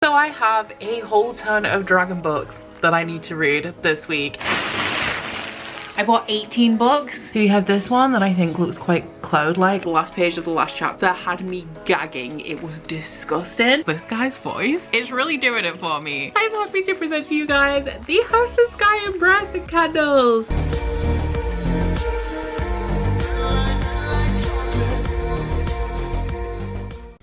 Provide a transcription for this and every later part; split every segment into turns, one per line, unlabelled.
So I have a whole ton of dragon books that I need to read this week. I bought 18 books. So you have this one that I think looks quite cloud-like. The last page of the last chapter had me gagging. It was disgusting. This guy's voice is really doing it for me. I'm happy to present to you guys the House of Sky and Breath candles.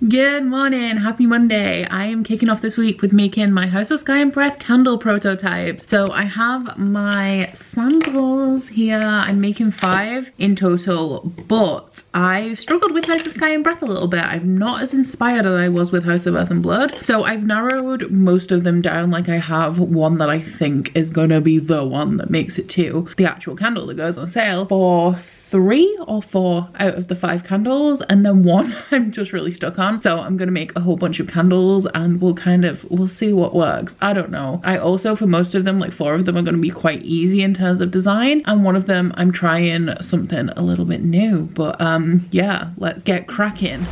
Good morning, happy Monday. I am kicking off this week with making my House of Sky and Breath candle prototype. So I have my samples here. I'm making 5 in total, but I've struggled with House of Sky and Breath a little bit. I'm not as inspired as I was with House of Earth and Blood. So I've narrowed most of them down. Like I have one that I think is gonna be the one that makes it to the actual candle that goes on sale for 3 or 4 out of the 5 candles, and then one I'm just really stuck on. So I'm gonna make a whole bunch of candles and we'll see what works. I don't know. I also, for most of them, like 4 of them are gonna be quite easy in terms of design, and one of them I'm trying something a little bit new. But yeah, let's get cracking.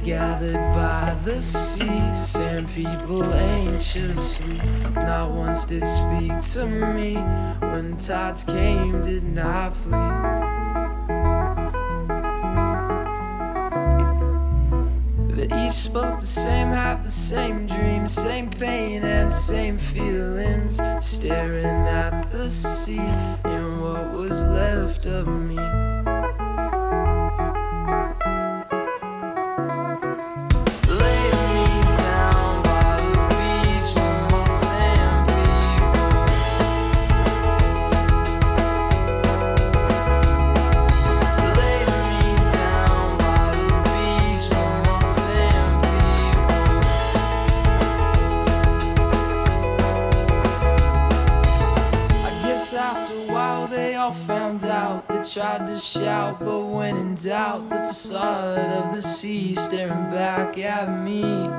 Gathered by the sea, sand people anxiously. Not once did speak to me. When tides came, did not flee. They each spoke the same, had the same dreams, same pain and same feelings. Staring at the sea and what was left of me. Found out, they tried to shout, but when in doubt, the facade of the sea staring back at me.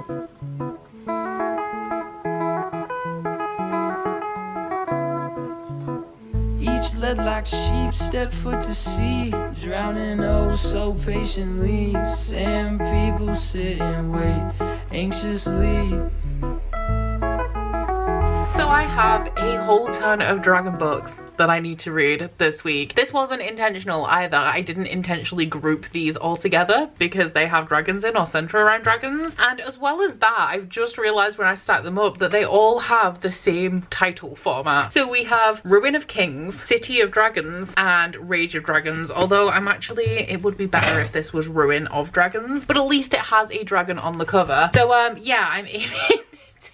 Each led like sheep, stepped foot to sea, drowning oh so patiently. Sand people sit and wait anxiously.
So I have a whole ton of dragon books that I need to read this week. This wasn't intentional either. I didn't intentionally group these all together because they have dragons in or center around dragons. And as well as that, I've just realized when I stacked them up that they all have the same title format. So we have Ruin of Kings, City of Dragons, and Rage of Dragons. Although it would be better if this was Ruin of Dragons, but at least it has a dragon on the cover. So yeah, I'm aiming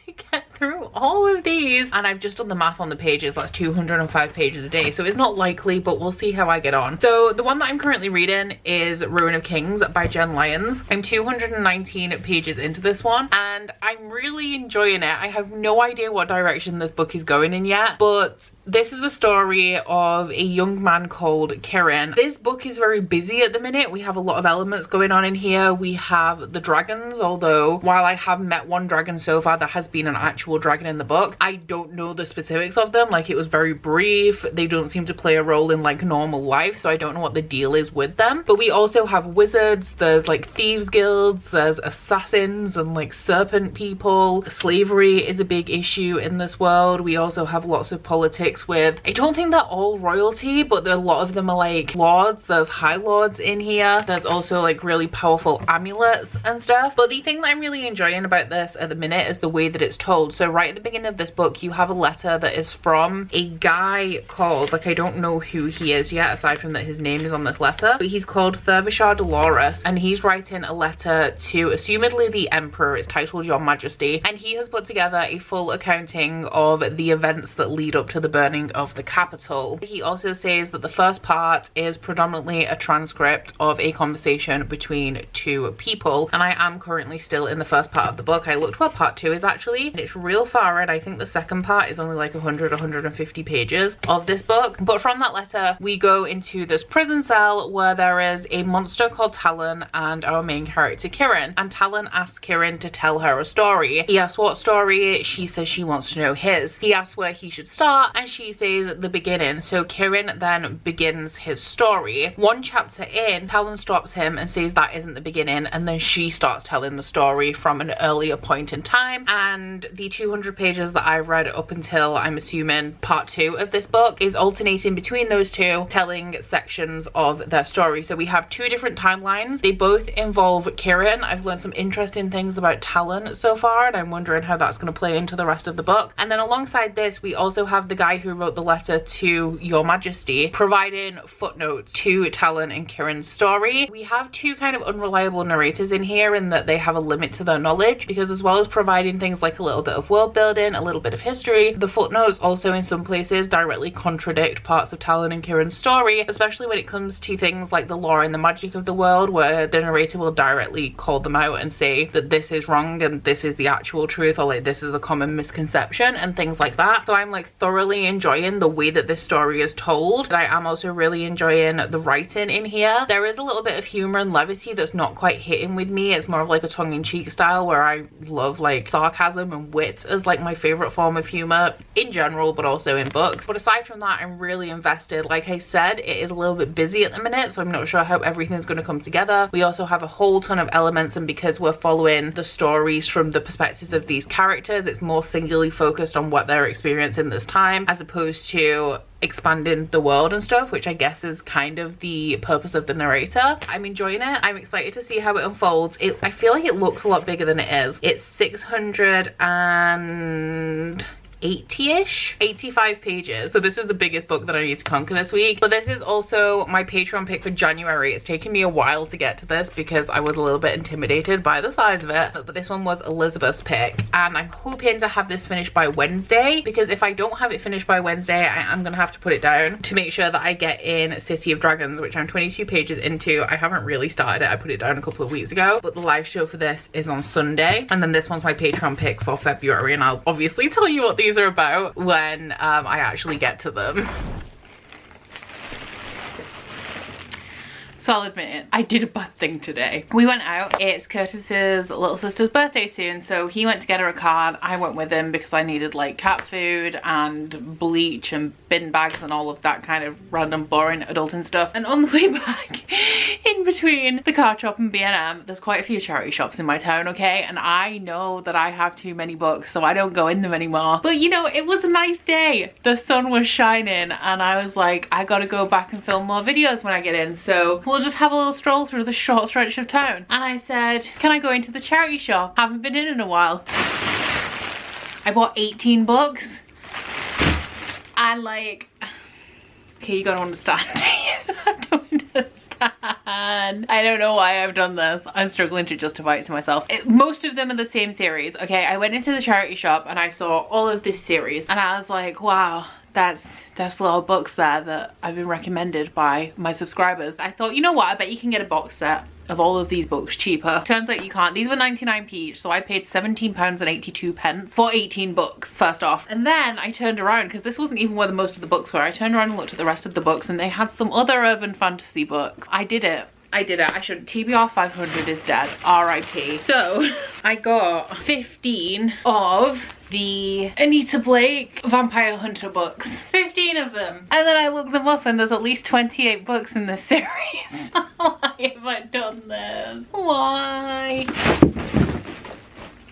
to get through all of these, and I've just done the math on the pages. That's 205 pages a day, so it's not likely, but we'll see how I get on. So the one that I'm currently reading is Ruin of Kings by Jen Lyons. I'm 219 pages into this one and I'm really enjoying it. I have no idea what direction this book is going in yet, but this is the story of a young man called Kieran. This book is very busy at the minute. We have a lot of elements going on in here. We have the dragons, although while I have met one dragon so far, there has been an actual dragon in the book. I don't know the specifics of them. Like, it was very brief. They don't seem to play a role in like normal life, so I don't know what the deal is with them. But we also have wizards, there's like thieves guilds, there's assassins and like serpent people. Slavery is a big issue in this world. We also have lots of politics with, I don't think they're all royalty, but a lot of them are like lords. There's high lords in here. There's also like really powerful amulets and stuff. But the thing that I'm really enjoying about this at the minute is the way that it's told. So right at the beginning of this book, you have a letter that is from a guy called, like, I don't know who he is yet, aside from that his name is on this letter, but he's called Thurvishar Dolores, and he's writing a letter to assumedly the Emperor. It's titled Your Majesty, and he has put together a full accounting of the events that lead up to the burning of the capital. He also says that the first part is predominantly a transcript of a conversation between two people, and I am currently still in the first part of the book. I looked where part 2 is actually, and it's real far in. I think the second part is only like 150 pages of this book. But from that letter, we go into this prison cell where there is a monster called Talon and our main character Kieran. And Talon asks Kieran to tell her a story. He asks what story, she says she wants to know his. He asks where he should start and she says the beginning. So Kieran then begins his story. One chapter in, Talon stops him and says that isn't the beginning, and then she starts telling the story from an earlier point in time. And the 200 pages that I've read up until, I'm assuming, part 2 of this book is alternating between those two, telling sections of their story. So we have 2 different timelines. They both involve Kieran. I've learned some interesting things about Talon so far, and I'm wondering how that's going to play into the rest of the book. And then alongside this, we also have the guy who wrote the letter to Your Majesty providing footnotes to Talon and Kieran's story. We have 2 kind of unreliable narrators in here in that they have a limit to their knowledge, because as well as providing things like a little bit of world building, a little bit of history, the footnotes also in some places directly contradict parts of Talon and Kieran's story, especially when it comes to things like the lore and the magic of the world, where the narrator will directly call them out and say that this is wrong and this is the actual truth, or like this is a common misconception and things like that. So I'm like thoroughly enjoying the way that this story is told, but I am also really enjoying the writing in here. There is a little bit of humor and levity that's not quite hitting with me. It's more of like a tongue-in-cheek style, where I love like sarcasm and wit as like my favorite form of humor in general, but also in books. But aside from that, I'm really invested. Like I said, it is a little bit busy at the minute, so I'm not sure how everything's going to come together. We also have a whole ton of elements, and because we're following the stories from the perspectives of these characters, it's more singularly focused on what they're experiencing this time, as opposed to expanding the world and stuff, which I guess is kind of the purpose of the narrator. I'm enjoying it. I'm excited to see how it unfolds. I feel like it looks a lot bigger than it is. It's 680-ish, 85 pages. So this is the biggest book that I need to conquer this week. But this is also my Patreon pick for January. It's taken me a while to get to this because I was a little bit intimidated by the size of it. But this one was Elizabeth's pick. And I'm hoping to have this finished by Wednesday, because if I don't have it finished by Wednesday, I'm gonna have to put it down to make sure that I get in City of Dragons, which I'm 22 pages into. I haven't really started it. I put it down a couple of weeks ago. But the live show for this is on Sunday. And then this one's my Patreon pick for February. And I'll obviously tell you what these are about when I actually get to them. So I'll admit it, I did a bad thing today. We went out. It's Curtis's little sister's birthday soon, so he went to get her a card. I went with him because I needed like cat food and bleach and bin bags and all of that kind of random boring adulting stuff. And on the way back, in between the card shop and B&M, there's quite a few charity shops in my town, okay? And I know that I have too many books, so I don't go in them anymore. But you know, it was a nice day. The sun was shining and I was like, I gotta go back and film more videos when I get in, so we'll just have a little stroll through the short stretch of town. And I said, can I go into the charity shop? Haven't been in a while. I bought 18 books. And like, okay, you gotta understand. I don't understand. I don't know why I've done this. I'm struggling to justify it to myself. Most of them are the same series. Okay, I went into the charity shop and I saw all of this series and I was like, wow, that's a lot of books there that I've been recommended by my subscribers. I thought, you know what, I bet you can get a box set of all of these books cheaper. Turns out you can't. These were 99p each, so I paid £17.82 for 18 books first off. And then I turned around, because this wasn't even where the most of the books were. I turned around and looked at the rest of the books and they had some other urban fantasy books. I did it. I should. TBR 500 is dead. RIP. So I got 15 of the Anita Blake Vampire Hunter books. 15 of them. And then I looked them up and there's at least 28 books in this series. Why have I done this? Why?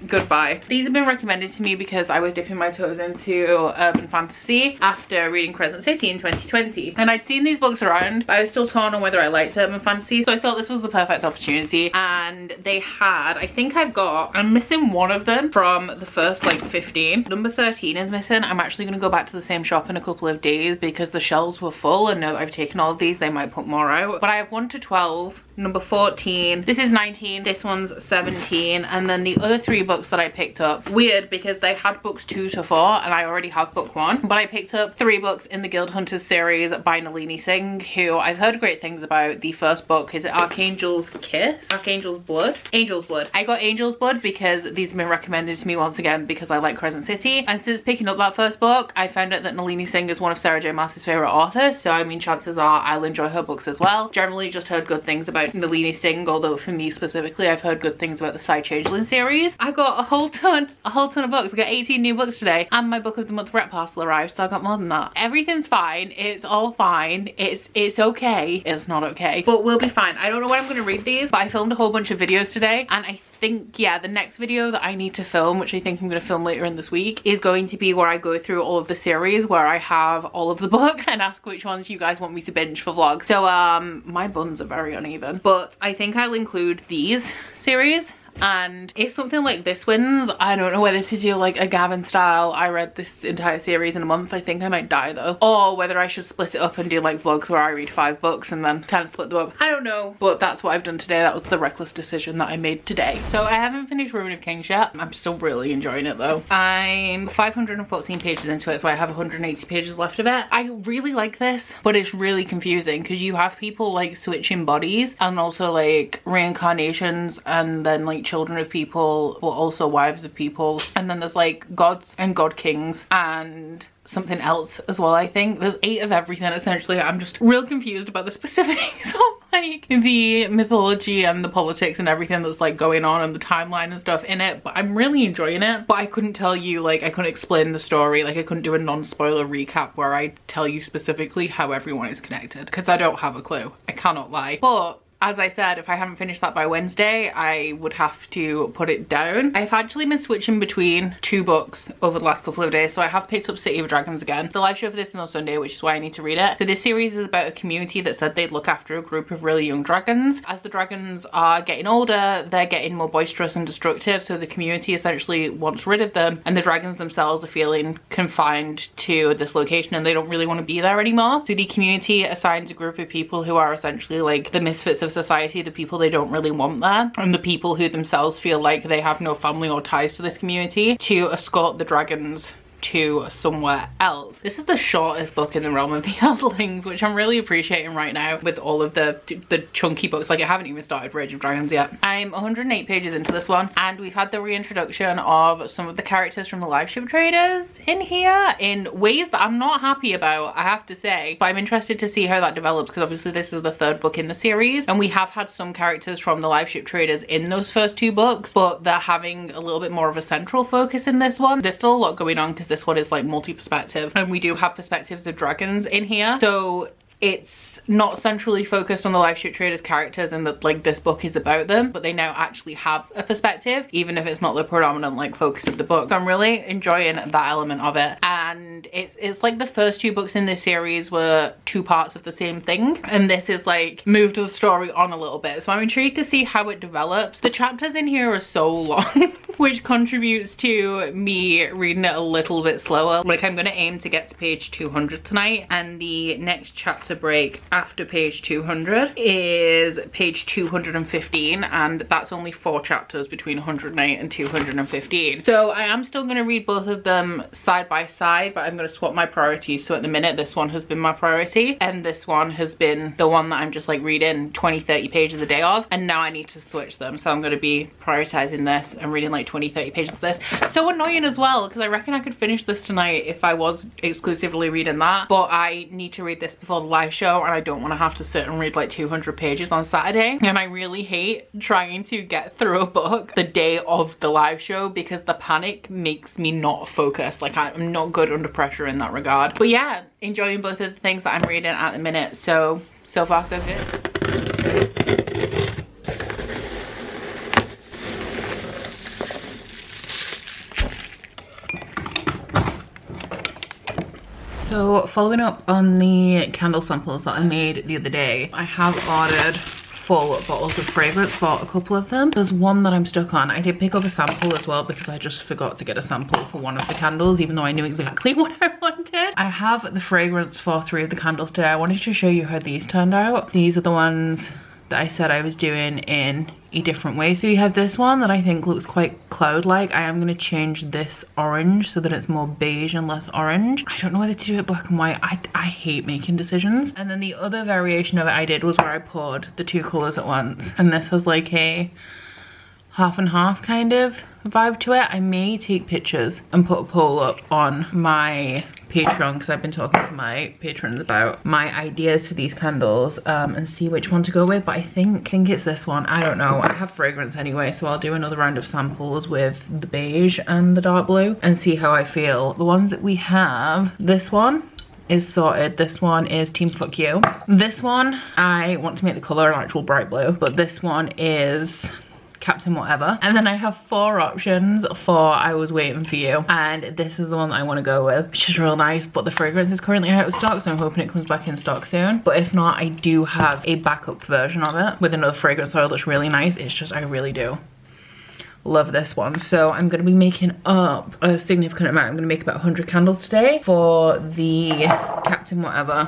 Goodbye. These have been recommended to me because I was dipping my toes into urban fantasy after reading Crescent City in 2020. And I'd seen these books around, but I was still torn on whether I liked urban fantasy. So I thought this was the perfect opportunity. And they had, I think I'm missing one of them from the first like 15. Number 13 is missing. I'm actually going to go back to the same shop in a couple of days because the shelves were full, and now that I've taken all of these, they might put more out. But I have 1 to 12. Number 14, this is 19, this one's 17, and then the other 3 books that I picked up. Weird, because they had books 2 to 4 and I already have book 1, but I picked up 3 books in the Guild Hunters series by Nalini Singh, who I've heard great things about. The first book is Archangel's Kiss? Archangel's Blood? Angel's Blood. I got Angel's Blood because these have been recommended to me once again because I like Crescent City, and since picking up that first book I found out that Nalini Singh is one of Sarah J Maas's favourite authors, so I mean chances are I'll enjoy her books as well. Generally just heard good things about Nalini Singh, although for me specifically I've heard good things about the Side Changeling series. I got a whole ton of books. I got 18 new books today, and my book of the month rep parcel arrived, so I got more than that. Everything's fine. It's all fine. It's okay. It's not okay, but we'll be fine. I don't know when I'm going to read these, but I filmed a whole bunch of videos today, and I think, yeah, the next video that I need to film, which I think I'm going to film later in this week, is going to be where I go through all of the series, where I have all of the books and ask which ones you guys want me to binge for vlogs. So my buns are very uneven, but I think I'll include these series. And if something like this wins, I don't know whether to do like a Gavin style, I read this entire series in a month, I think I might die though, or whether I should split it up and do like vlogs where I read 5 books and then kind of split them up. I don't know, but that's what I've done today. That was the reckless decision that I made today. So I haven't finished Ruin of Kings yet. I'm still really enjoying it though. I'm 514 pages into it, so I have 180 pages left of it. I really like this, but it's really confusing because you have people like switching bodies and also like reincarnations, and then like children of people, but also wives of people, and then there's like gods and god kings and something else as well. I think there's 8 of everything essentially. I'm just real confused about the specifics of like the mythology and the politics and everything that's like going on and the timeline and stuff in it, but I'm really enjoying it. But I couldn't tell you, like I couldn't explain the story, like I couldn't do a non-spoiler recap where I tell you specifically how everyone is connected, because I don't have a clue. I cannot lie. But as I said, if I haven't finished that by Wednesday, I would have to put it down. I've actually been switching between 2 books over the last couple of days, so I have picked up City of Dragons again. The live show for this is on Sunday, which is why I need to read it. So this series is about a community that said they'd look after a group of really young dragons. As the dragons are getting older, they're getting more boisterous and destructive, so the community essentially wants rid of them, and the dragons themselves are feeling confined to this location and they don't really want to be there anymore. So the community assigns a group of people who are essentially like the misfits of society, the people they don't really want there, and the people who themselves feel like they have no family or ties to this community, to escort the dragons to somewhere else. This is the shortest book in the realm of the Eldlings, which I'm really appreciating right now with all of the chunky books. Like I haven't even started Rage of Dragons yet. I'm 108 pages into this one, and we've had the reintroduction of some of the characters from the live ship traders in here in ways that I'm not happy about, I have to say, but I'm interested to see how that develops, because obviously this is the 3rd book in the series and we have had some characters from the live ship traders in those first 2 books, but they're having a little bit more of a central focus in this one. There's still a lot going on because this one is like multi-perspective, and we do have perspectives of dragons in here, so it's not centrally focused on the live ship traders characters and that like this book is about them, but they now actually have a perspective, even if it's not the predominant like focus of the book. So I'm really enjoying that element of it, and it's like the first 2 books in this series were 2 parts of the same thing, and this is like moved the story on a little bit, so I'm intrigued to see how it develops. The chapters in here are so long which contributes to me reading it a little bit slower. Like I'm gonna aim to get to page 200 tonight, and the next chapter break after page 200 is page 215, and that's only 4 chapters between 108 and 215. So I am still going to read both of them side by side, but I'm going to swap my priorities. So at the minute this one has been my priority, and this one has been the one that I'm just like reading 20-30 pages a day of, and now I need to switch them. So I'm going to be prioritizing this and reading like 20-30 pages of this. So annoying as well, because I reckon I could finish this tonight if I was exclusively reading that, but I need to read this before the live show, and I don't want to have to sit and read like 200 pages on Saturday, and I really hate trying to get through a book the day of the live show because the panic makes me not focus. Like I'm not good under pressure in that regard. But yeah, enjoying both of the things that I'm reading at the minute, so far so good. So following up on the candle samples that I made the other day, I have ordered full bottles of fragrance for a couple of them. There's one that I'm stuck on. I did pick up a sample as well because I just forgot to get a sample for one of the candles, even though I knew exactly what I wanted. I have the fragrance for 3 of the candles today. I wanted to show you how these turned out. These are the ones that I said I was doing in a different way. So you have this one that I think looks quite cloud-like. I am going to change this orange so that it's more beige and less orange. I don't know whether to do it black and white. I hate making decisions. And then the other variation of it I did was where I poured the two colours at once. And this has like a half and half kind of vibe to it. I may take pictures and put a poll up on my Patreon, because I've been talking to my patrons about my ideas for these candles, and see which one to go with. But I think it's this one. I don't know. I have fragrance anyway, so I'll do another round of samples with the beige and the dark blue and see how I feel. The ones that we have, this one is sorted. This one is Team Fuck You. This one, I want to make the colour an actual bright blue, but this one is Captain Whatever. And then I have 4 options for I Was Waiting For You, and this is the one that I want to go with, which is real nice, but the fragrance is currently out of stock, so I'm hoping it comes back in stock soon. But if not, I do have a backup version of it with another fragrance oil that's really nice. It's just, I really do love this one. So I'm going to be making up a significant amount. I'm going to make about 100 candles today for the Captain Whatever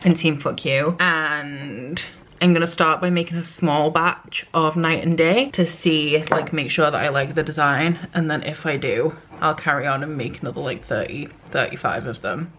and Team Fuck You, and I'm gonna start by making a small batch of night and day to see, like, make sure that I like the design, and then if I do, I'll carry on and make another like 30, 35 of them.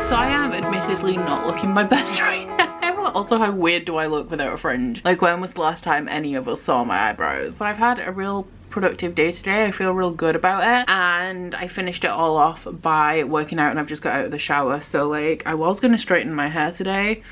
So I am admittedly not looking my best right now. Also, how weird do I look without a fringe? Like, when was the last time any of us saw my eyebrows? But I've had a real productive day today. I feel real good about it, and I finished it all off by working out, and I've just got out of the shower. So like, I was gonna straighten my hair today,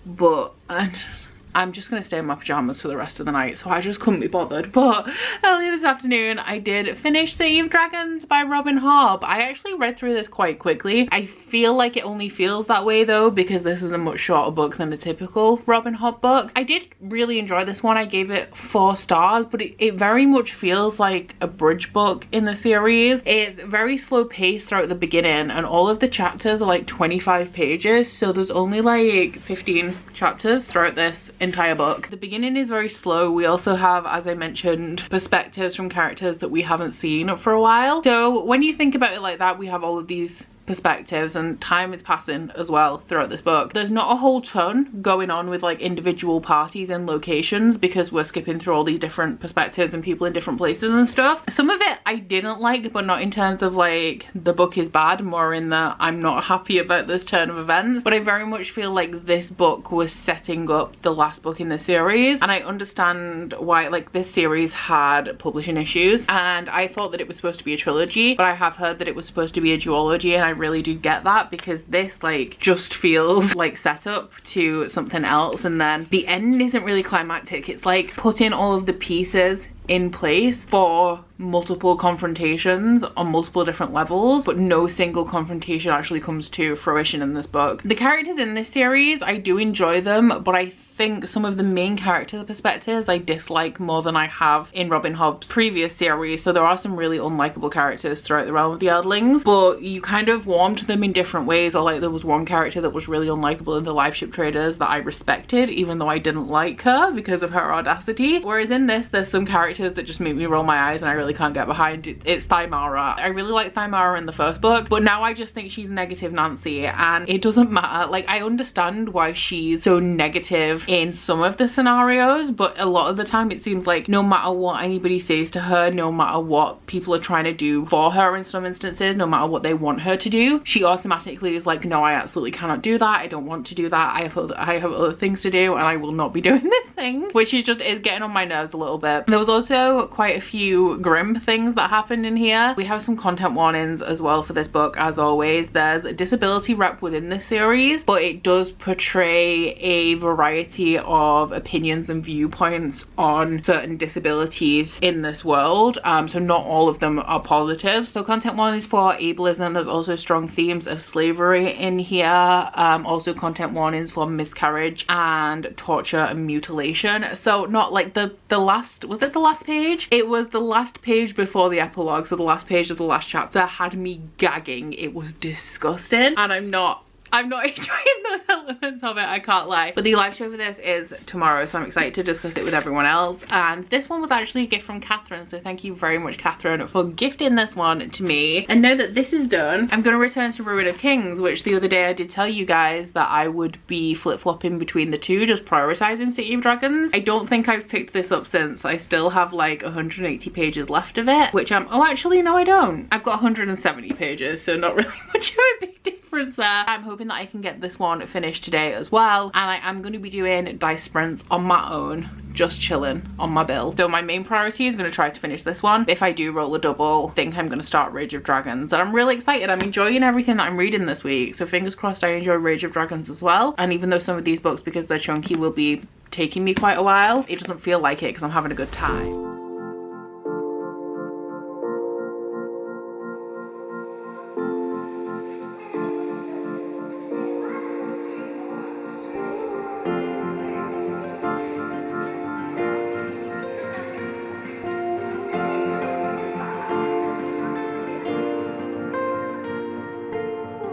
but I'm just gonna stay in my pajamas for the rest of the night, so I just couldn't be bothered. But earlier this afternoon I did finish City of Dragons by Robin Hobb. I actually read through this quite quickly. I feel like it only feels that way though, because this is a much shorter book than a typical Robin Hobb book. I did really enjoy this one. I gave it 4 stars, but it very much feels like a bridge book in the series. It's very slow paced throughout the beginning, and all of the chapters are like 25 pages, so there's only like 15 chapters throughout this entire book. The beginning is very slow. We also have, as I mentioned, perspectives from characters that we haven't seen for a while. So when you think about it like that, we have all of these perspectives, and time is passing as well throughout this book. There's not a whole ton going on with like individual parties and locations, because we're skipping through all these different perspectives and people in different places and stuff. Some of it I didn't like, but not in terms of like the book is bad, more in that I'm not happy about this turn of events. But I very much feel like this book was setting up the last book in the series, and I understand why. Like, this series had publishing issues, and I thought that it was supposed to be a trilogy, but I have heard that it was supposed to be a duology, and I really do get that, because this like just feels like setup to something else, and then the end isn't really climactic. It's like putting all of the pieces in place for multiple confrontations on multiple different levels, but no single confrontation actually comes to fruition in this book. The characters in this series, I do enjoy them, but I think some of the main character perspectives I dislike more than I have in Robin Hobb's previous series. So there are some really unlikable characters throughout the realm of the Eldlings, but you kind of warm to them in different ways. Or like, there was one character that was really unlikable in the Live Ship Traders that I respected, even though I didn't like her because of her audacity. Whereas in this, there's some characters that just make me roll my eyes and I really can't get behind. It's Thymara. I really liked Thymara in the first book, but now I just think she's negative Nancy, and it doesn't matter. Like, I understand why she's so negative in some of the scenarios, but a lot of the time it seems like no matter what anybody says to her, no matter what people are trying to do for her in some instances, no matter what they want her to do, she automatically is like, no, I absolutely cannot do that. I don't want to do that. I have other things to do and I will not be doing this thing, which is getting on my nerves a little bit. There was also quite a few grim things that happened in here. We have some content warnings as well for this book, as always. There's a disability rep within this series, but it does portray a variety of opinions and viewpoints on certain disabilities in this world, so not all of them are positive. So content warnings for ableism. There's also strong themes of slavery in here, also content warnings for miscarriage and torture and mutilation. So not like the last, was it the last page? It was the last page before the epilogue, so the last page of the last chapter had me gagging. It was disgusting, and I'm not enjoying those elements of it, I can't lie. But the live show for this is tomorrow, so I'm excited to discuss it with everyone else. And this one was actually a gift from Catherine, so thank you very much, Catherine, for gifting this one to me. And now that this is done, I'm going to return to Ruin of Kings, which the other day I did tell you guys that I would be flip-flopping between the two, just prioritizing City of Dragons. I don't think I've picked this up since. I still have like 180 pages left of it, which oh actually no I don't. I've got 170 pages, so not really much of a big difference there. I'm hoping that I can get this one finished today as well, and I am going to be doing dice sprints on my own, just chilling on my bill. So my main priority is going to try to finish this one. If I do roll a double, I think I'm going to start Rage of Dragons, and I'm really excited. I'm enjoying everything that I'm reading this week, so fingers crossed I enjoy Rage of Dragons as well. And even though some of these books, because they're chunky, will be taking me quite a while, it doesn't feel like it because I'm having a good time.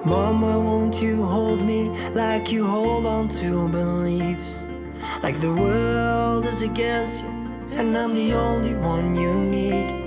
Mama, won't you hold me like you hold on to beliefs? Like the world is against you and I'm the only one you need.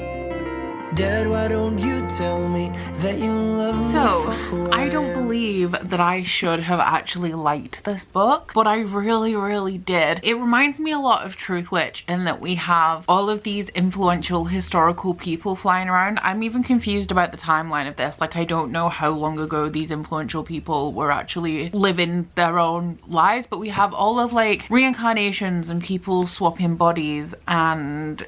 Dad, why don't you tell me that you love me for who
I don't believe that I should have actually liked this book, but I really did. It reminds me a lot of Truth Witch in that we have all of these influential historical people flying around. I'm even confused about the timeline of this. Like, I don't know how long ago these influential people were actually living their own lives, but we have all of like reincarnations and people swapping bodies and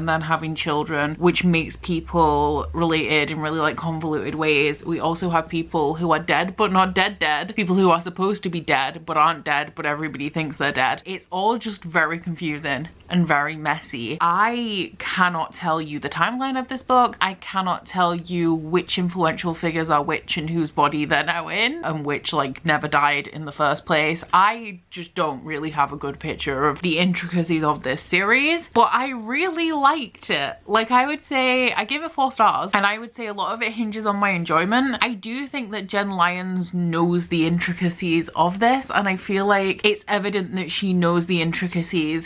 then having children, which makes people related in really like convoluted ways. We also have people who are dead but not dead, people who are supposed to be dead but aren't dead but everybody thinks they're dead. It's all just very confusing and very messy. I cannot tell you the timeline of this book. I cannot tell you which influential figures are which and whose body they're now in and which like never died in the first place. I just don't really have a good picture of the intricacies of this series, but I really liked it. Like, I would say I give it 4 stars, and I would say a lot of it hinges on my enjoyment. I do think that Jen Lyons knows the intricacies of this, and I feel like it's evident that she knows the intricacies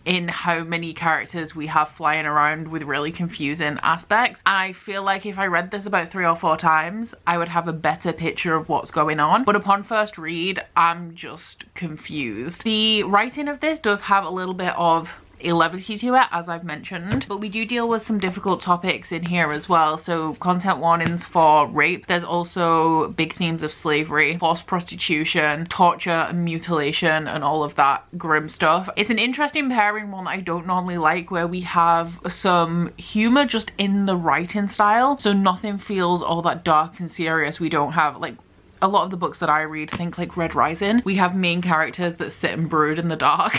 in how many characters we have flying around with really confusing aspects. And I feel like if I read this about 3 or 4 times, I would have a better picture of what's going on. But upon first read, I'm just confused. The writing of this does have a little bit of a levity to it, as I've mentioned, but we do deal with some difficult topics in here as well. So content warnings for rape. There's also big themes of slavery, forced prostitution, torture and mutilation, and all of that grim stuff. It's an interesting pairing, one that I don't normally like, where we have some humor just in the writing style, so nothing feels all that dark and serious. We don't have like a lot of the books that I read, think like Red Rising, we have main characters that sit and brood in the dark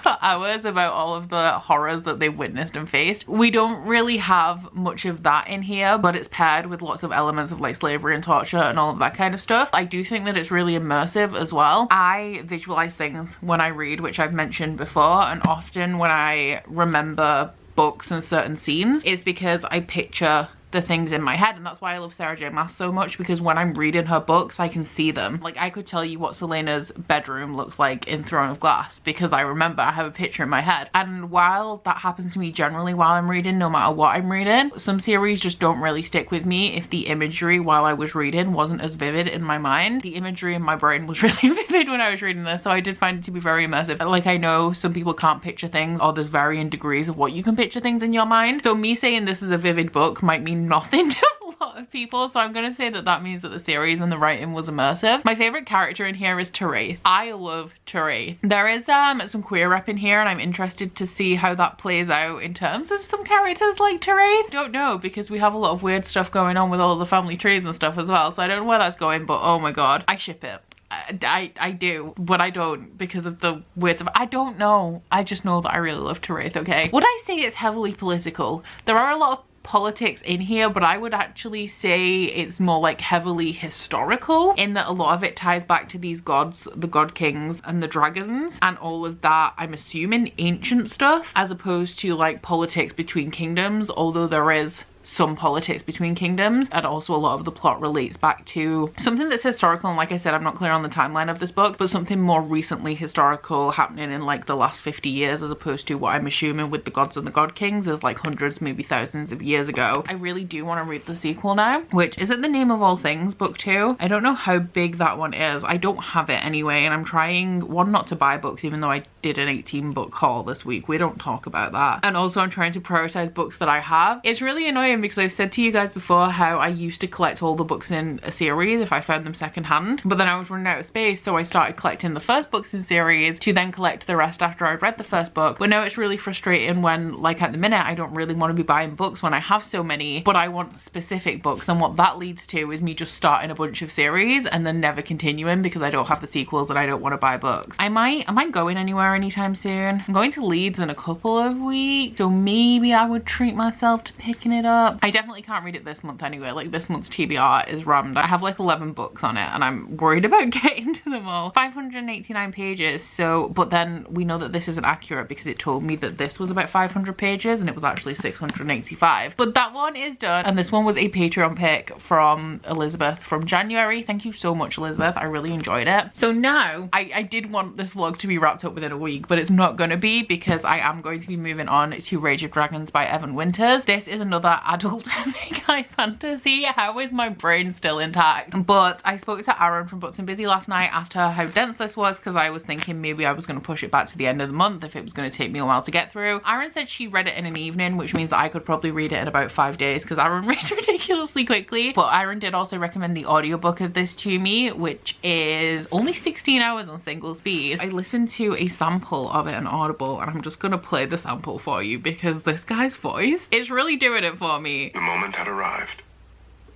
for hours about all of the horrors that they've witnessed and faced. We don't really have much of that in here, but it's paired with lots of elements of like slavery and torture and all of that kind of stuff. I do think that it's really immersive as well. I visualize things when I read, which I've mentioned before, and often when I remember books and certain scenes, it's because I picture the things in my head. And that's why I love Sarah J Maas so much, because when I'm reading her books I can see them. Like, I could tell you what Selena's bedroom looks like in Throne of Glass because I remember, I have a picture in my head. And while that happens to me generally while I'm reading, no matter what I'm reading, some series just don't really stick with me if the imagery while I was reading wasn't as vivid in my mind. The imagery in my brain was really vivid when I was reading this, so I did find it to be very immersive. Like, I know some people can't picture things, or there's varying degrees of what you can picture things in your mind, so me saying this is a vivid book might mean nothing to a lot of people, so I'm gonna say that that means that the series and the writing was immersive. My favorite character in here is Therese. I love Therese. There is some queer rep in here, and I'm interested to see how that plays out in terms of some characters like Therese. Don't know, because we have a lot of weird stuff going on with all the family trees and stuff as well, so I don't know where that's going, but oh my god, I ship it. I do, but I don't because of the weird stuff. I don't know. I just know that I really love Therese, okay? Would I say it's heavily political? There are a lot of politics in here, but I would actually say it's more like heavily historical, in that a lot of it ties back to these gods, the god kings and the dragons, and all of that, I'm assuming, ancient stuff, as opposed to like politics between kingdoms, although there is some politics between kingdoms, and also a lot of the plot relates back to something that's historical. And like I said, I'm not clear on the timeline of this book, but something more recently historical happening in like the last 50 years, as opposed to what I'm assuming with the gods and the god kings is like hundreds, maybe thousands of years ago. I really do want to read the sequel now, which is it The Name of All Things book 2. I don't know how big that one is. I don't have it anyway, and I'm trying, one, not to buy books, even though I did an 18 book haul this week. We don't talk about that. And also I'm trying to prioritize books that I have. It's really annoying because I've said to you guys before how I used to collect all the books in a series if I found them secondhand, but then I was running out of space, so I started collecting the first books in series to then collect the rest after I've read the first book. But now it's really frustrating when, like, at the minute I don't really want to be buying books when I have so many, but I want specific books, and what that leads to is me just starting a bunch of series and then never continuing because I don't have the sequels and I don't want to buy books. Am I going anywhere anytime soon? I'm going to Leeds in a couple of weeks, so maybe I would treat myself to picking it up. I definitely can't read it this month anyway. Like, this month's TBR is rammed. I have like 11 books on it and I'm worried about getting to them all. 589 pages, so, but then we know that this isn't accurate because it told me that this was about 500 pages and it was actually 685. But that one is done, and this one was a Patreon pick from Elizabeth from January. Thank you so much, Elizabeth. I really enjoyed it. So now, I did want this vlog to be wrapped up within a week, but it's not gonna be because I am going to be moving on to Rage of Dragons by Evan Winters. This is another adult high fantasy. How is my brain still intact? But I spoke to Aaron from Books and Busy last night, asked her how dense this was because I was thinking maybe I was going to push it back to the end of the month if it was going to take me a while to get through. Aaron said she read it in an evening, which means that I could probably read it in about 5 days because Aaron reads ridiculously quickly. But Aaron did also recommend the audiobook of this to me, which is only 16 hours on single speed. I listened to a sample of it on Audible, and I'm just going to play the sample for you because this guy's voice is really doing it for me.
The moment had arrived.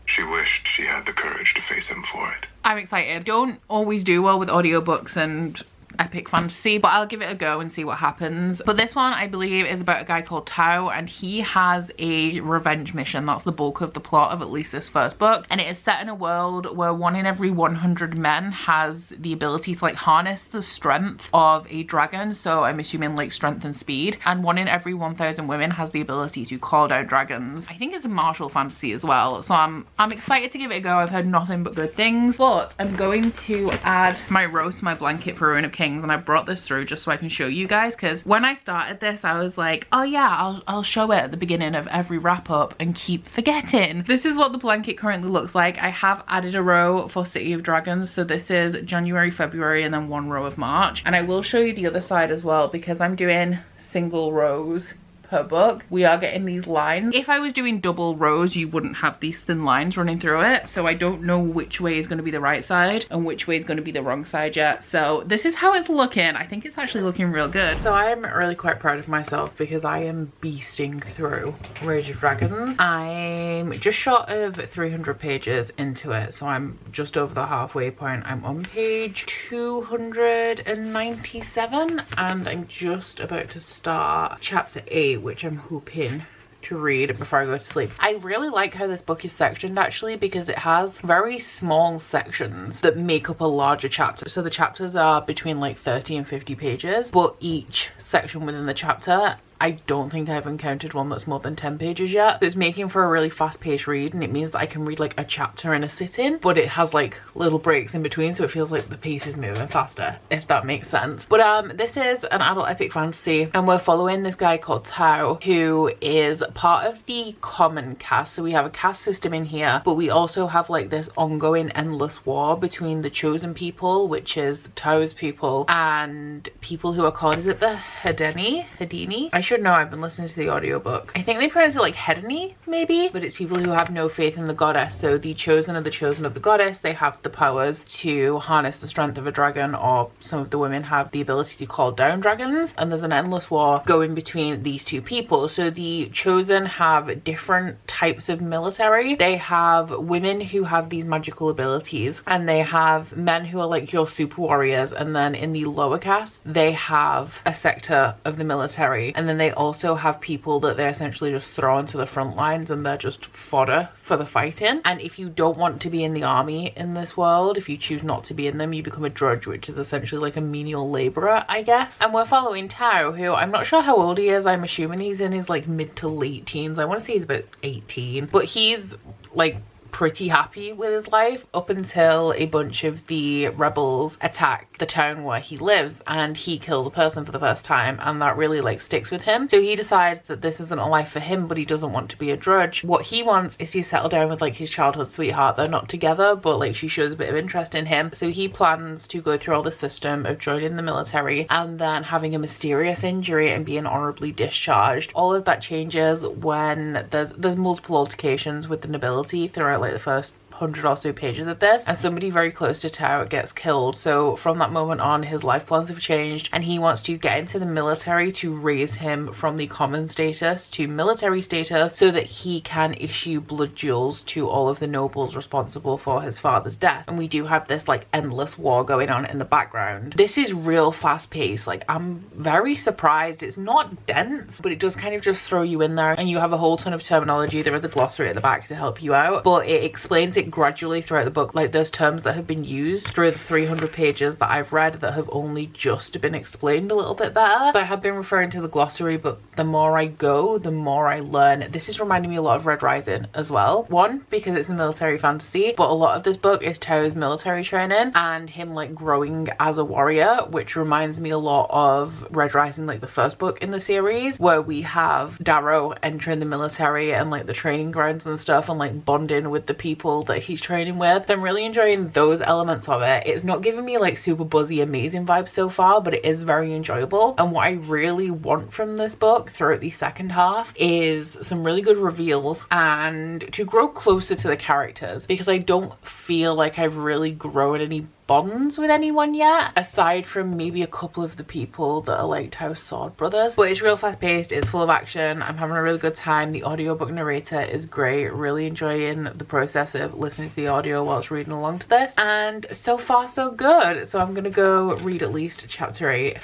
She wished she had the courage to face him for it.
I'm excited. Don't always do well with audiobooks and epic fantasy, but I'll give it a go and see what happens. But this one, I believe, is about a guy called Tao, and he has a revenge mission. That's the bulk of the plot of at least this first book, and it is set in a world where 1 in every 100 men has the ability to like harness the strength of a dragon, so I'm assuming like strength and speed, and 1 in every 1,000 women has the ability to call down dragons. I think it's a martial fantasy as well, so I'm excited to give it a go. I've heard nothing but good things, but I'm going to add my rose to my blanket for Ruin of Kings, and I brought this through just so I can show you guys, because when I started this I was like, oh yeah, I'll show it at the beginning of every wrap up and keep forgetting. This is what the blanket currently looks like. I have added a row for City of Dragons, so this is January, February, and then 1 row of March, and I will show you the other side as well because I'm doing single rows per book. We are getting these lines. If I was doing double rows, you wouldn't have these thin lines running through it, so I don't know which way is going to be the right side and which way is going to be the wrong side yet. So this is how it's looking. I think it's actually looking real good. So I'm really quite proud of myself because I am beasting through Rage of Dragons. I'm just short of 300 pages into it, so I'm just over the halfway point. I'm on page 297 and I'm just about to start chapter 8, which I'm hoping to read before I go to sleep. I really like how this book is sectioned actually, because it has very small sections that make up a larger chapter. So the chapters are between like 30 and 50 pages, but each section within the chapter I don't think I've encountered one that's more than 10 pages yet. So it's making for a really fast-paced read, and it means that I can read like a chapter in a sitting, but it has like little breaks in between, so it feels like the pace is moving faster, if that makes sense. But this is an adult epic fantasy, and we're following this guy called Tao, who is part of the common caste. So we have a caste system in here, but we also have like this ongoing endless war between the chosen people, which is Tao's people, and people who are called, is it the Hedini? I should know, I've been listening to the audiobook. I think they pronounce it like Hedini maybe, but it's people who have no faith in the goddess. So the chosen are the chosen of the goddess. They have the powers to harness the strength of a dragon, or some of the women have the ability to call down dragons, and there's an endless war going between these two people. So the chosen have different types of military. They have women who have these magical abilities, and they have men who are like your super warriors, and then in the lower caste they have a sector of the military, and then they also have people that they essentially just throw into the front lines and they're just fodder for the fighting. And if you don't want to be in the army in this world, if you choose not to be in them, you become a drudge, which is essentially like a menial laborer, I guess. And we're following Tao, who I'm not sure how old he is. I'm assuming he's in his like mid to late teens. I want to say he's about 18, but he's like pretty happy with his life up until a bunch of the rebels attack the town where he lives, and he kills a person for the first time, and that really like sticks with him. So he decides that this isn't a life for him, but he doesn't want to be a drudge. What he wants is to settle down with like his childhood sweetheart. They're not together, but like she shows a bit of interest in him, so he plans to go through all the system of joining the military and then having a mysterious injury and being honorably discharged. All of that changes when there's multiple altercations with the nobility throughout like the first 100 or so pages of this, and somebody very close to Tao gets killed. So from that moment on, his life plans have changed, and he wants to get into the military to raise him from the common status to military status, so that he can issue blood jewels to all of the nobles responsible for his father's death. And we do have this like endless war going on in the background. This is real fast paced. Like, I'm very surprised. It's not dense, but it does kind of just throw you in there, and you have a whole ton of terminology. There is a glossary at the back to help you out, but it explains it gradually throughout the book. Like, there's terms that have been used through the 300 pages that I've read that have only just been explained a little bit better. So I have been referring to the glossary, but the more I go, the more I learn. This is reminding me a lot of Red Rising as well. One, because it's a military fantasy, but a lot of this book is Tao's military training and him like growing as a warrior, which reminds me a lot of Red Rising, like the first book in the series, where we have Darrow entering the military and like the training grounds and stuff, and like bonding with the people that he's training with. So I'm really enjoying those elements of it. It's not giving me like super buzzy amazing vibes so far, but it is very enjoyable. And what I really want from this book throughout the second half is some really good reveals and to grow closer to the characters, because I don't feel like I've really grown any bonds with anyone yet, aside from maybe a couple of the people that are like Tao's sword brothers. But it's real fast paced, it's full of action, I'm having a really good time. The audiobook narrator is great, really enjoying the process of listening to the audio whilst reading along to this, and so far so good. So I'm gonna go read at least chapter 8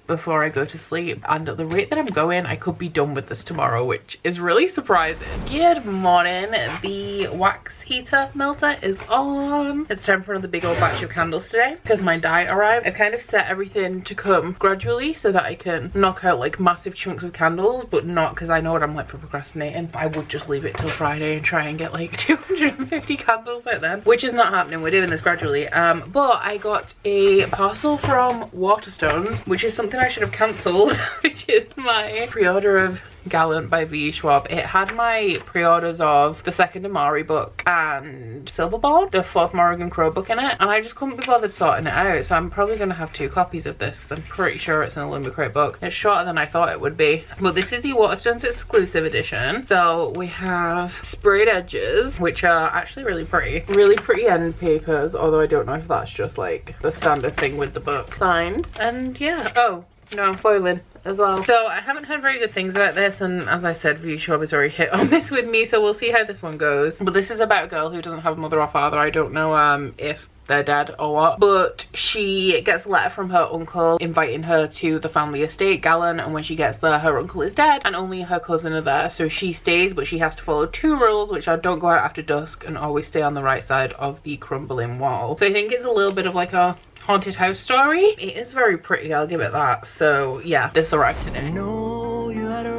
before I go to sleep, and at the rate that I'm going, I could be done with this tomorrow, which is really surprising. Good morning. The wax heater melter is on. It's time for another big old batch of candles today because my dye arrived. I've kind of set everything to come gradually so that I can knock out like massive chunks of candles, but not because I know what I'm like for procrastinating. I would just leave it till Friday and try and get like 250 candles out then, which is not happening. We're doing this gradually. But I got a parcel from Waterstones, which is something I should have cancelled, which is my pre-order of Gallant by V. Schwab. It had my pre-orders of the second Amari book and Silverboard, the fourth Morrigan Crow book in it, and I just couldn't be bothered sorting it out, so I'm probably going to have 2 copies of this because I'm pretty sure it's an Illumicrate book. It's shorter than I thought it would be, but this is the Waterstones exclusive edition. So we have sprayed edges, which are actually really pretty end papers, although I don't know if that's just like the standard thing with the book. Signed, and yeah. Oh no, foiling as well. So I haven't heard very good things about this, and as I said, V. Schwab has already hit on this with me, so we'll see how this one goes. But this is about a girl who doesn't have a mother or father. I don't know if they're dead or what, but she gets a letter from her uncle inviting her to the family estate, Gallant, and when she gets there, her uncle is dead and only her cousin are there. So she stays, but she has to follow 2 rules, which are don't go out after dusk and always stay on the right side of the crumbling wall. So I think it's a little bit of like a haunted house story. It is very pretty, I'll give it that. So yeah, this arrived today.
I know you had a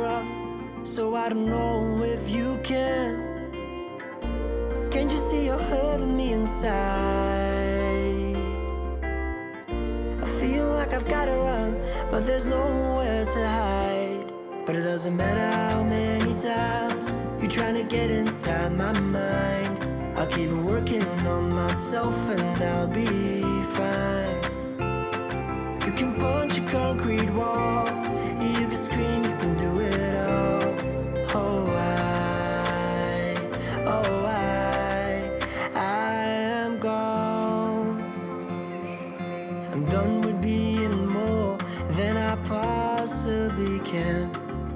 so I don't know if you can. Can't you see you're hurting me inside? I feel like I've gotta run, but there's nowhere to hide. But it doesn't matter how many times you're trying to get inside my mind. I'll keep working on myself and I'll be fine. You can punch a concrete wall, you can scream, you can do it all. Oh, I am gone. I'm done with being more than I possibly can.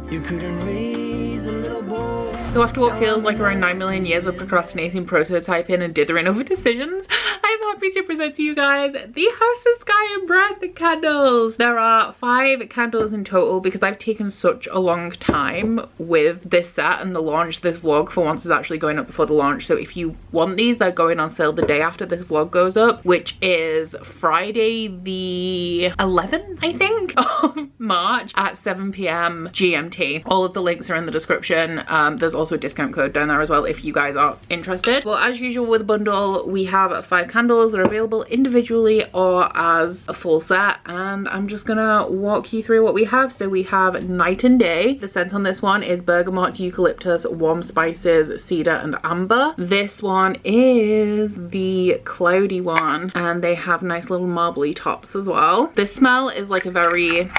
You couldn't raise a little boy.
So after what feels like around 9 million years of procrastinating, prototyping and dithering over decisions, I'm happy to present to you guys the House of Sky and Breath candles. There are 5 candles in total because I've taken such a long time with this set and the launch. This vlog for once is actually going up before the launch, so if you want these, they're going on sale the day after this vlog goes up, which is Friday the 11th, I think, of March at 7 p.m. GMT. All of the links are in the description. There's also a discount code down there as well if you guys are interested. Well, as usual with the bundle, we have 5 candles that are available individually or as a full set, and I'm just gonna walk you through what we have. So we have Night and Day. The scent on this one is bergamot, eucalyptus, warm spices, cedar and amber. This one is the cloudy one, and they have nice little marbly tops as well. This smell is like a very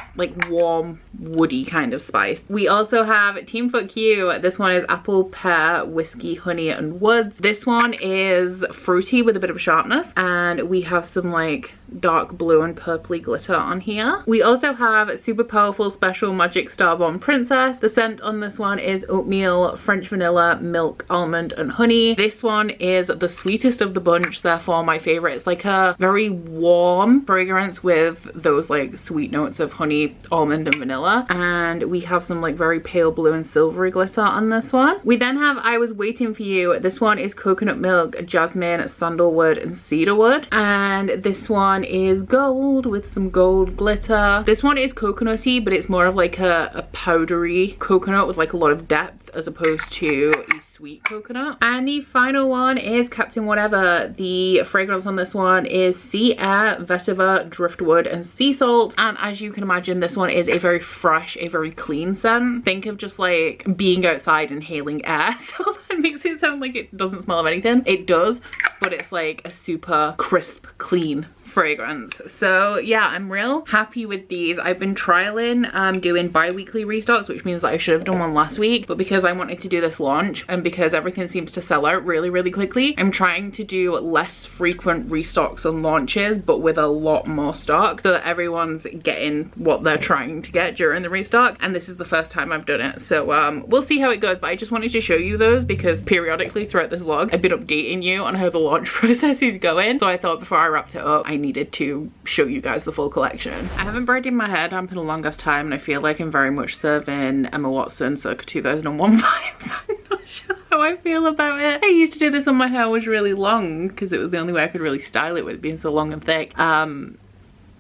warm woody kind of spice. We also have Team Fuck You. This one is apple, pear, whiskey, honey and woods. This one is fruity with a bit of a sharpness, and we have some like dark blue and purpley glitter on here. We also have super powerful special magic star bomb princess. The scent on this one is oatmeal, French vanilla, milk, almond and honey. This one is the sweetest of the bunch, therefore my favorite. It's like a very warm fragrance with those like sweet notes of honey, almond and vanilla, and we have some like very pale blue and silvery glitter on this one. We then have I Was Waiting for You. This one is coconut milk, jasmine, sandalwood and cedarwood, and this one is gold with some gold glitter. This one is coconutty, but it's more of like a powdery coconut with like a lot of depth as opposed to a sweet coconut. And the final one is Captain Whatever. The fragrance on this one is sea air, vetiver, driftwood and sea salt, and as you can imagine, this one is a very fresh, a very clean scent. Think of just like being outside inhaling air, so that makes it sound like it doesn't smell of anything. It does, but it's like a super crisp, clean fragrance. So yeah, I'm real happy with these. I've been trialing doing bi-weekly restocks, which means that I should have done one last week, but because I wanted to do this launch and because everything seems to sell out really quickly, I'm trying to do less frequent restocks and launches but with a lot more stock so that everyone's getting what they're trying to get during the restock, and this is the first time I've done it, so we'll see how it goes. But I just wanted to show you those because periodically throughout this vlog I've been updating you on how the launch process is going, so I thought before I wrapped it up I needed to show you guys the full collection. I haven't braided my hair down for the longest time, and I feel like I'm very much serving Emma Watson circa 2001 vibes. I'm not sure how I feel about it. I used to do this when my hair was really long because it was the only way I could really style it with it being so long and thick.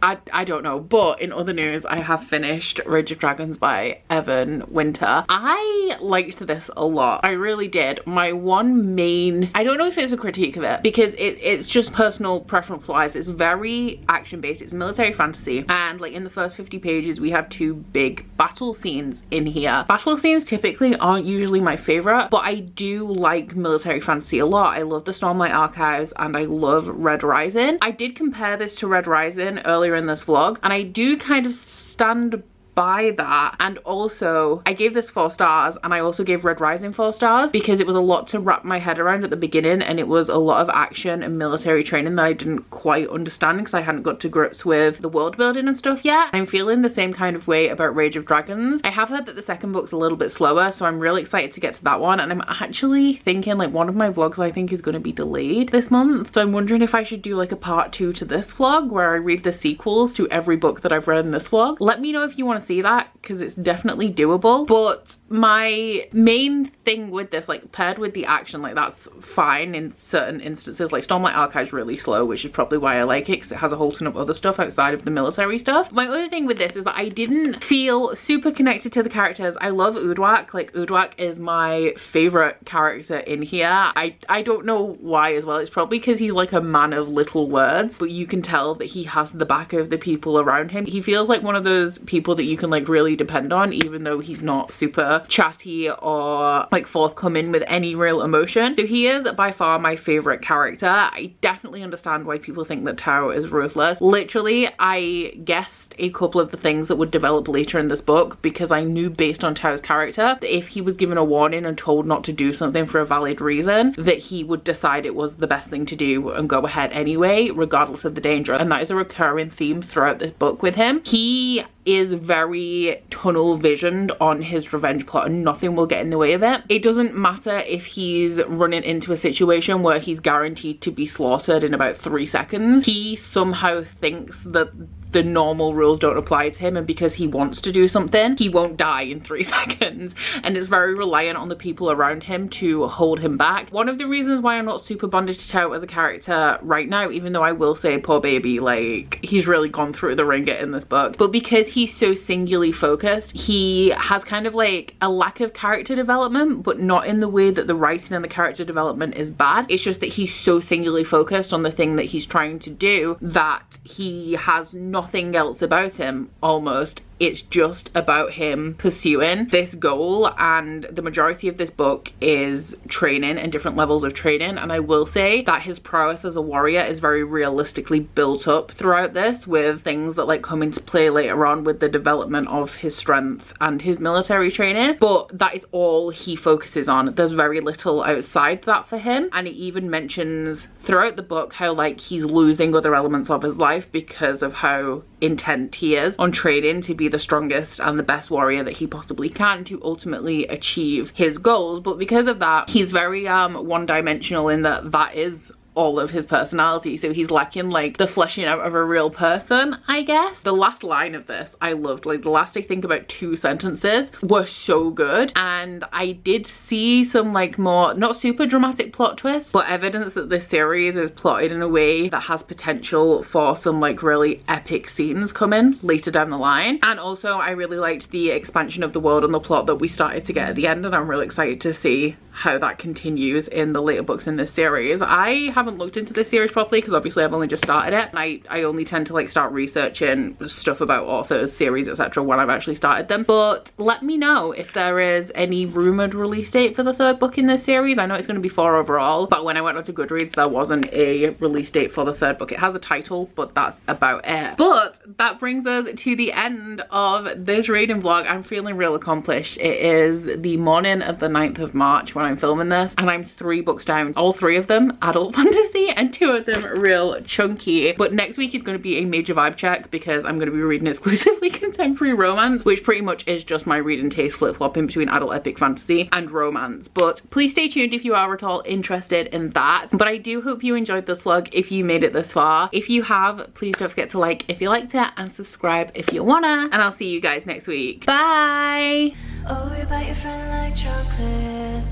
I don't know, but in other news, I have finished Rage of Dragons by Evan Winter. I liked this a lot. I really did. My one main, I don't know if it's a critique of it because it's just personal preference wise. It's very action based. It's military fantasy, and like in the first 50 pages we have 2 big battle scenes in here. Battle scenes typically aren't usually my favorite, but I do like military fantasy a lot. I love the Stormlight Archives and I love Red Rising. I did compare this to Red Rising earlier in this vlog, and I do kind of stand by that, and also I gave this 4 stars, and I also gave Red Rising 4 stars because it was a lot to wrap my head around at the beginning, and it was a lot of action and military training that I didn't quite understand because I hadn't got to grips with the world building and stuff yet. I'm feeling the same kind of way about Rage of Dragons. I have heard that the second book's a little bit slower, so I'm really excited to get to that one, and I'm actually thinking like one of my vlogs I think is going to be delayed this month, so I'm wondering if I should do like a part 2 to this vlog where I read the sequels to every book that I've read in this vlog. Let me know if you want to see that because it's definitely doable. But my main thing with this, like paired with the action, like that's fine in certain instances. Like Stormlight Archive's really slow, which is probably why I like it, because it has a whole ton of other stuff outside of the military stuff. My other thing with this is that I didn't feel super connected to the characters. I love Udwak. Like Udwak is my favorite character in here. I don't know why as well. It's probably because he's like a man of little words, but you can tell that he has the back of the people around him. He feels like one of those people that you can like really depend on, even though he's not super chatty or like forthcoming with any real emotion. So he is by far my favorite character. I definitely understand why people think that Tao is ruthless. Literally, I guessed a couple of the things that would develop later in this book because I knew based on Tao's character that if he was given a warning and told not to do something for a valid reason, that he would decide it was the best thing to do and go ahead anyway, regardless of the danger. And that is a recurring theme throughout this book with him. He is very tunnel visioned on his revenge plot and nothing will get in the way of it. It doesn't matter if he's running into a situation where he's guaranteed to be slaughtered in about 3 seconds. He somehow thinks that the normal rules don't apply to him, and because he wants to do something, he won't die in 3 seconds, and is very reliant on the people around him to hold him back. One of the reasons why I'm not super bonded to Tao as a character right now, even though I will say poor baby, like he's really gone through the ringer in this book, but because he's so singularly focused, he has kind of like a lack of character development, but not in the way that the writing and the character development is bad. It's just that he's so singularly focused on the thing that he's trying to do that he has nothing else about him almost. It's just about him pursuing this goal, and the majority of this book is training and different levels of training. And I will say that his prowess as a warrior is very realistically built up throughout this, with things that like come into play later on with the development of his strength and his military training, but that is all he focuses on. There's very little outside that for him, and he even mentions throughout the book how like he's losing other elements of his life because of how intent he is on training to be the strongest and the best warrior that he possibly can to ultimately achieve his goals. But because of that, he's very one-dimensional in that is all of his personality, so he's lacking like the fleshing out of a real person, I guess. The last line of this I loved. Like the last, I think, about 2 sentences were so good, and I did see some like more not super dramatic plot twists, but evidence that this series is plotted in a way that has potential for some like really epic scenes coming later down the line. And also I really liked the expansion of the world and the plot that we started to get at the end, and I'm really excited to see how that continues in the later books in this series. I haven't looked into this series properly because obviously I've only just started it, and I only tend to like start researching stuff about authors, series, etc. when I've actually started them. But let me know if there is any rumored release date for the 3rd book in this series. I know it's going to be 4 overall, but when I went onto Goodreads there wasn't a release date for the 3rd book. It has a title, but that's about it. But that brings us to the end of this reading vlog. I'm feeling real accomplished. It is the morning of the 9th of March when I'm filming this, and I'm 3 books down, all 3 of them adult fantasy and 2 of them real chunky. But next week is going to be a major vibe check because I'm going to be reading exclusively contemporary romance, which pretty much is just my reading taste flip-flopping between adult epic fantasy and romance. But please stay tuned if you are at all interested in that. But I do hope you enjoyed this vlog if you made it this far. If you have, please don't forget to like if you liked it and subscribe if you wanna, and I'll see you guys next week. Bye!
Oh, you bite your friend like chocolate.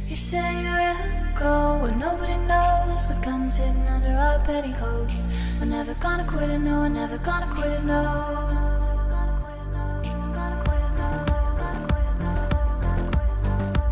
You say you'll go where nobody knows, with guns hidden under our petticoats. We're never gonna quit it, no, we're never gonna quit it, no.